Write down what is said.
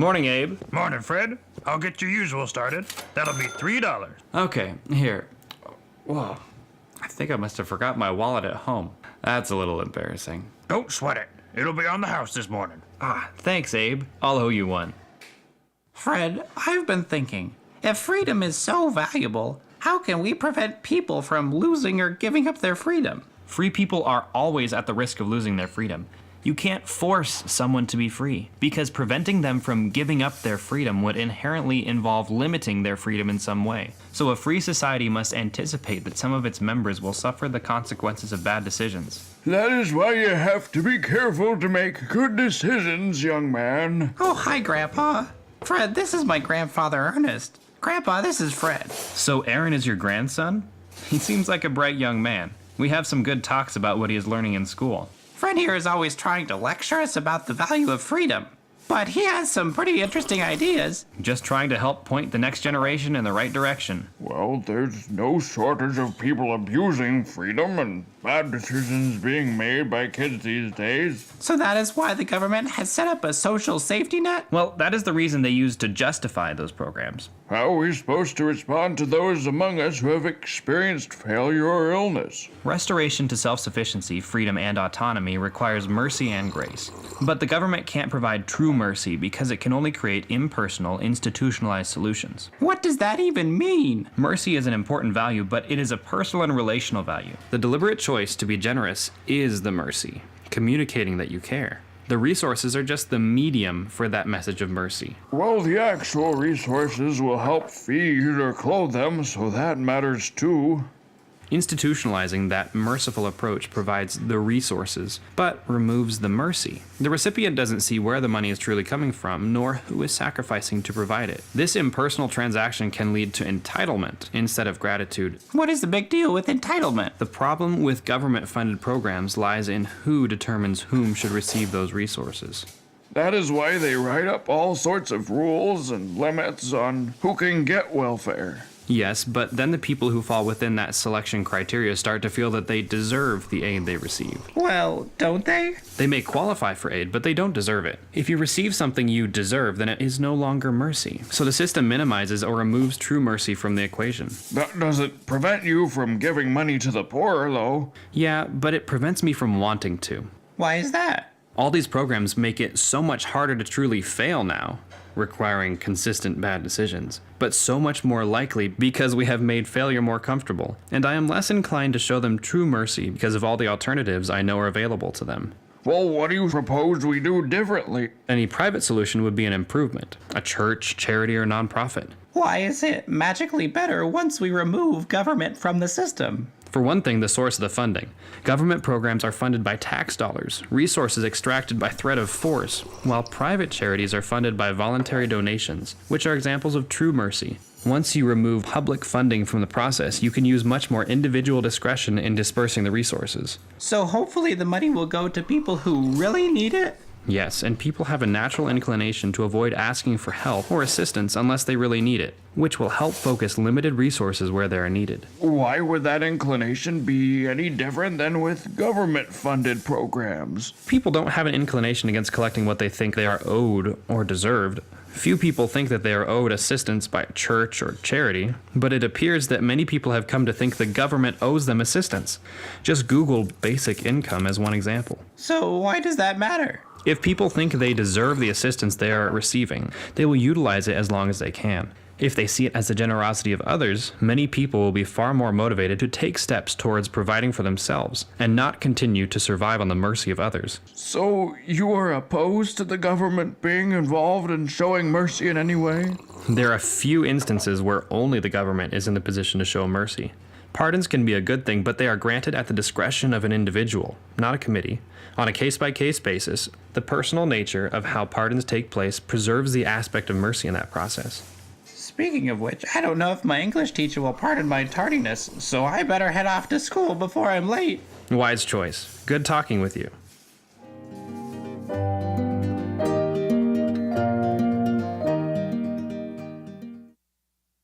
Morning, Abe. Morning, Fred. I'll get your usual started. That'll be $3. Okay, here. Whoa. I think I must have forgot my wallet at home. That's a little embarrassing. Don't sweat it. It'll be on the house this morning. Thanks, Abe. I'll owe you one. Fred, I've been thinking, if freedom is so valuable, how can we prevent people from losing or giving up their freedom? Free people are always at the risk of losing their freedom. You can't force someone to be free, because preventing them from giving up their freedom would inherently involve limiting their freedom in some way. So a free society must anticipate that some of its members will suffer the consequences of bad decisions. That is why you have to be careful to make good decisions, young man. Oh, hi, Grandpa. Fred, this is my grandfather, Ernest. Grandpa, this is Fred. So Aaron is your grandson? He seems like a bright young man. We have some good talks about what he is learning in school. Fred here is always trying to lecture us about the value of freedom, but he has some pretty interesting ideas. Just trying to help point the next generation in the right direction. Well, there's no shortage of people abusing freedom and bad decisions being made by kids these days. So that is why the government has set up a social safety net? Well, that is the reason they use to justify those programs. How are we supposed to respond to those among us who have experienced failure or illness? Restoration to self-sufficiency, freedom, and autonomy requires mercy and grace. But the government can't provide true mercy because it can only create impersonal, institutionalized solutions. What does that even mean? Mercy is an important value, but it is a personal and relational value. The deliberate choice to be generous is the mercy, communicating that you care. The resources are just the medium for that message of mercy. Well, the actual resources will help feed or clothe them, so that matters too. Institutionalizing that merciful approach provides the resources, but removes the mercy. The recipient doesn't see where the money is truly coming from, nor who is sacrificing to provide it. This impersonal transaction can lead to entitlement instead of gratitude. What is the big deal with entitlement? The problem with government-funded programs lies in who determines whom should receive those resources. That is why they write up all sorts of rules and limits on who can get welfare. Yes, but then the people who fall within that selection criteria start to feel that they deserve the aid they receive. Well, don't they? They may qualify for aid, but they don't deserve it. If you receive something you deserve, then it is no longer mercy. So the system minimizes or removes true mercy from the equation. That doesn't prevent you from giving money to the poor, though. Yeah, but it prevents me from wanting to. Why is that? All these programs make it so much harder to truly fail now, requiring consistent bad decisions, but so much more likely because we have made failure more comfortable, and I am less inclined to show them true mercy because of all the alternatives I know are available to them. Well, what do you propose we do differently? Any private solution would be an improvement, a church, charity, or nonprofit. Why is it magically better once we remove government from the system? For one thing, the source of the funding. Government programs are funded by tax dollars, resources extracted by threat of force, while private charities are funded by voluntary donations, which are examples of true mercy. Once you remove public funding from the process, you can use much more individual discretion in dispersing the resources. So hopefully the money will go to people who really need it? Yes, and people have a natural inclination to avoid asking for help or assistance unless they really need it, which will help focus limited resources where they are needed. Why would that inclination be any different than with government-funded programs? People don't have an inclination against collecting what they think they are owed or deserved. Few people think that they are owed assistance by a church or charity, but it appears that many people have come to think the government owes them assistance. Just Google basic income as one example. So why does that matter? If people think they deserve the assistance they are receiving, they will utilize it as long as they can. If they see it as the generosity of others, many people will be far more motivated to take steps towards providing for themselves and not continue to survive on the mercy of others. So you are opposed to the government being involved in showing mercy in any way? There are few instances where only the government is in the position to show mercy. Pardons can be a good thing, but they are granted at the discretion of an individual, not a committee. On a case-by-case basis, the personal nature of how pardons take place preserves the aspect of mercy in that process. Speaking of which, I don't know if my English teacher will pardon my tardiness, so I better head off to school before I'm late. Wise choice. Good talking with you.